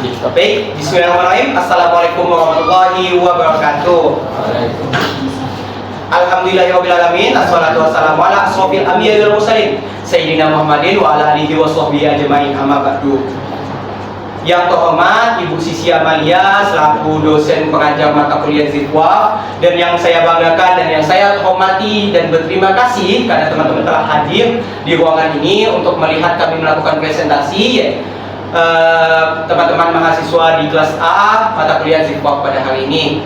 Baik, bismillahirrahmanirrahim. Assalamualaikum warahmatullahi wabarakatuh. Alhamdulillahirrahmanirrahim. Assalatu wassalamu ala asrofil anbiya'i wal mursalin Sayyidina Muhammadin wa ala alihi wa sahbihi ajma'in, amma ba'du. Yang terhormat Ibu Sisi Amalia selaku dosen pengajar mata kuliah Zifwaf, dan yang saya banggakan dan yang saya hormati dan berterima kasih karena teman-teman telah hadir di ruangan ini untuk melihat kami melakukan presentasi teman-teman mahasiswa di kelas A mata kuliah Zifwaf pada hari ini.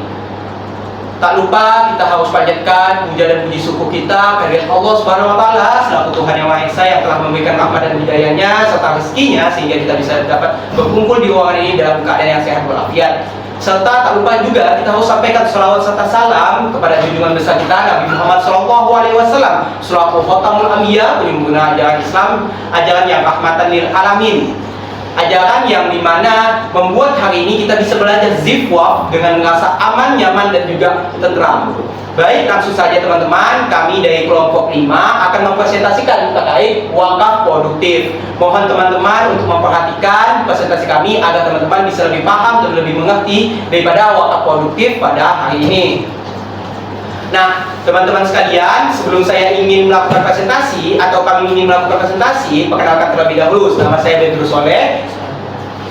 Tak lupa kita harus panjatkan puja dan puji syukur kita kehadirat Allah Subhanahu wa taala selaku Tuhan yang Maha Esa yang telah memberikan rahmat dan hidayahnya serta rezekinya sehingga kita bisa dapat berkumpul di ruangan ini dalam keadaan yang sehat walafiat. Serta tak lupa juga kita harus sampaikan selawat serta salam kepada junjungan besar kita Nabi Muhammad SAW selaku Khatamul Anbiya, pengguna ajaran Islam, ajaran yang rahmatan lil alamin. Ajaran yang dimana membuat hari ini kita bisa belajar Zifwaf dengan merasa aman, nyaman, dan juga tentram. Baik, langsung saja teman-teman, kami dari kelompok 5 akan mempresentasikan terkait wakaf produktif. Mohon teman-teman untuk memperhatikan presentasi kami agar teman-teman bisa lebih paham dan lebih mengerti daripada wakaf produktif pada hari ini. Nah, teman-teman sekalian, sebelum saya ingin melakukan presentasi atau kami ingin melakukan presentasi, perkenalkan terlebih dahulu, nama saya Bedrus Soleh.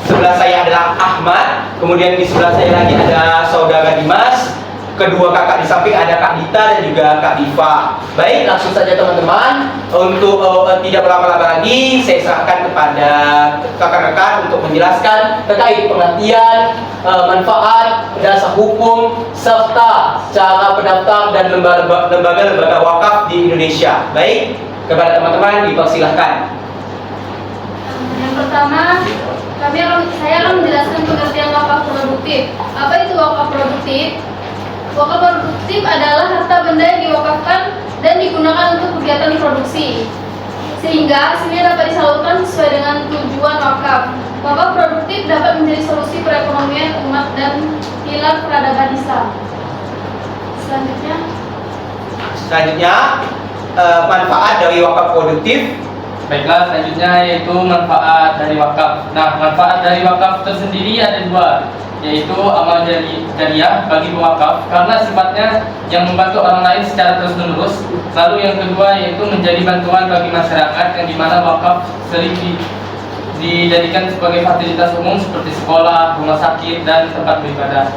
Sebelah saya adalah Ahmad, kemudian di sebelah saya lagi ada saudara Dimas, kedua kakak di samping ada Kak Dita dan juga Kak Diva. Baik, langsung saja teman-teman, untuk tidak berlama-lama lagi, saya serahkan kepada rekan-rekan untuk menjelaskan terkait pengertian, manfaat, dasar hukum, serta cara pendaftar dan lembaga-lembaga wakaf di Indonesia. Baik, kepada teman-teman dipersilahkan. Yang pertama, saya akan menjelaskan pengertian wakaf produktif. Apa itu wakaf produktif? Wakaf produktif adalah harta benda yang diwakafkan dan digunakan untuk kegiatan produksi, sehingga hasilnya dapat disalurkan sesuai dengan tujuan wakaf. Wakaf produktif dapat menjadi solusi perekonomian umat dan pilar peradaban Islam. Selanjutnya, manfaat dari wakaf produktif. Baiklah, selanjutnya yaitu manfaat dari wakaf. Nah, manfaat dari wakaf tersendiri ada dua, yaitu amal jariah bagi pewakaf karena sifatnya yang membantu orang lain secara terus-menerus. Lalu yang kedua yaitu menjadi bantuan bagi masyarakat, yang dimana wakaf sering dijadikan sebagai fasilitas umum seperti sekolah, rumah sakit, dan tempat beribadah.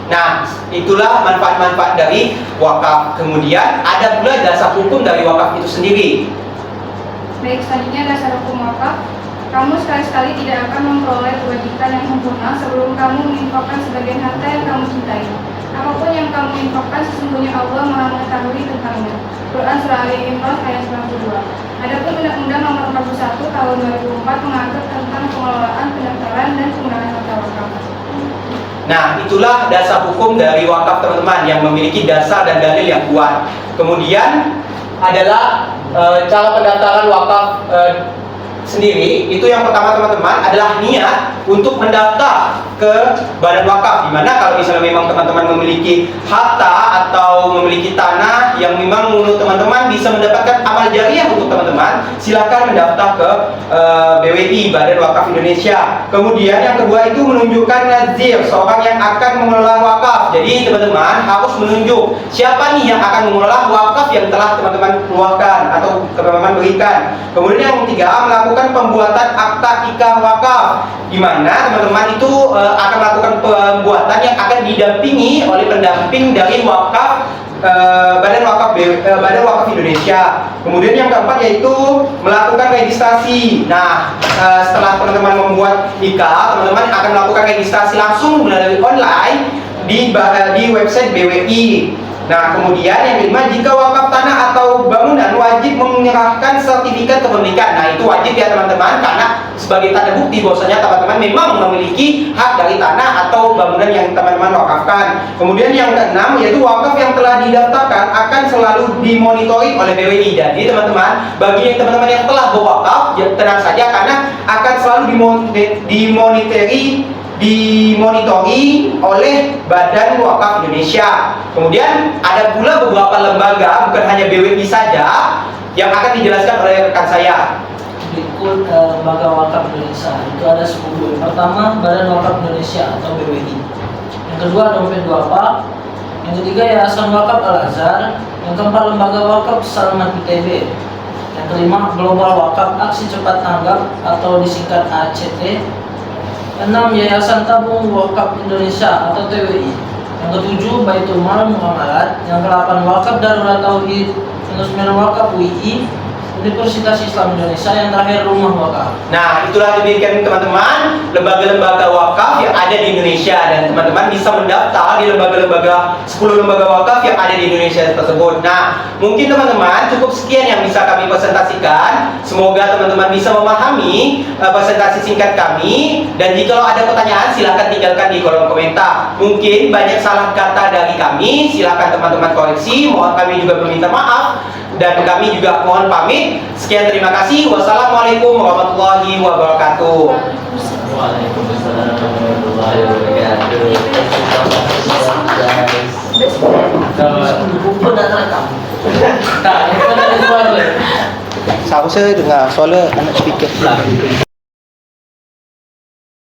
Nah, itulah manfaat-manfaat dari wakaf. Kemudian ada pula dasar hukum dari wakaf itu sendiri. Baik, selanjutnya dasar hukum wakaf. Kamu sekali-sekali tidak akan memperoleh kewajiban yang sempurna sebelum kamu menginfakkan sebagian harta yang kamu cintai. Apapun yang kamu infakkan, sesungguhnya Allah Maha mengetahui tentangnya. Quran Surah Ali Imran ayat 92. Adapun Undang-Undang Nomor 41 Tahun 2004 mengatur tentang pengelolaan, pendaftaran, dan penggunaan harta wakaf. Nah, itulah dasar hukum dari wakaf teman-teman yang memiliki dasar dan dalil yang kuat. Kemudian adalah cara pendaftaran wakaf sendiri. Itu yang pertama teman-teman adalah niat untuk mendaftar ke badan wakaf, dimana kalau misalnya memang teman-teman memiliki harta atau memiliki tanah yang memang menurut teman-teman bisa mendapatkan amal jariah untuk teman-teman, silakan mendaftar ke BWI, Badan Wakaf Indonesia. Kemudian yang kedua itu menunjukkan nazir, seorang yang akan mengelola wakaf. Jadi teman-teman harus menunjuk siapa nih yang akan mengelola wakaf yang telah teman-teman keluarkan atau teman-teman berikan. Kemudian yang ketiga, melakukan pembuatan akta ikrar wakaf, di mana teman-teman itu akan melakukan pembuatan yang akan didampingi oleh pendamping dari wakaf Badan Wakaf Indonesia. Kemudian yang keempat yaitu melakukan registrasi. Nah, setelah teman-teman membuat ikrar, teman-teman akan melakukan registrasi langsung melalui online di website BWI. Nah, kemudian yang kelima, jika wakaf tanah atau bangunan wajib menyerahkan sertifikat kepemilikan. Nah, itu wajib ya teman-teman, karena sebagai tanda bukti bahwasanya teman-teman memang memiliki hak dari tanah atau bangunan yang teman-teman wakafkan. Kemudian yang keenam yaitu wakaf yang telah didaftarkan akan selalu dimonitori oleh BWI. Jadi teman-teman, bagi teman-teman yang telah berwakaf, ya, tenang saja karena akan selalu dimonitori oleh Badan Wakaf Indonesia. Kemudian ada pula beberapa lembaga, bukan hanya BWI saja, yang akan dijelaskan oleh rekan saya. ikut Lembaga Wakaf Indonesia. Itu ada 10. Yang pertama, Badan Wakaf Indonesia atau BWI. Yang kedua, Dompet Duafa. Yang ketiga, Yayasan Wakaf Al-Azhar. Yang keempat, Lembaga Wakaf Salman ITB. Yang kelima, Global Wakaf Aksi Cepat Tanggap atau disingkat ACT. Yang enam, Yayasan Tabung Wakaf Indonesia atau TWI. Yang ketujuh, Baitul Mal Muamalat. Yang kedelapan, Wakaf Darurat Tauhid. Yang kesembilan, Wakaf UI, Universitas Islam Indonesia. Yang terakhir, Rumah Wakaf. Nah, itulah demikian teman-teman lembaga-lembaga wakaf yang ada di Indonesia, dan teman-teman bisa mendaftar di 10 lembaga wakaf yang ada di Indonesia tersebut. Nah, mungkin teman-teman cukup sekian yang bisa kami presentasikan. Semoga teman-teman bisa memahami presentasi singkat kami, dan jika ada pertanyaan silahkan tinggalkan di kolom komentar. Mungkin banyak salah kata dari kami, silahkan teman-teman koreksi. Mohon kami juga meminta maaf, dan kami juga mohon pamit. Sekian, terima kasih. Wassalamualaikum warahmatullahi wabarakatuh. Waalaikumsalam warahmatullahi wabarakatuh. Buku dan rekam. Tak, itu ada suara. Seharusnya dengar soalnya anak speaker.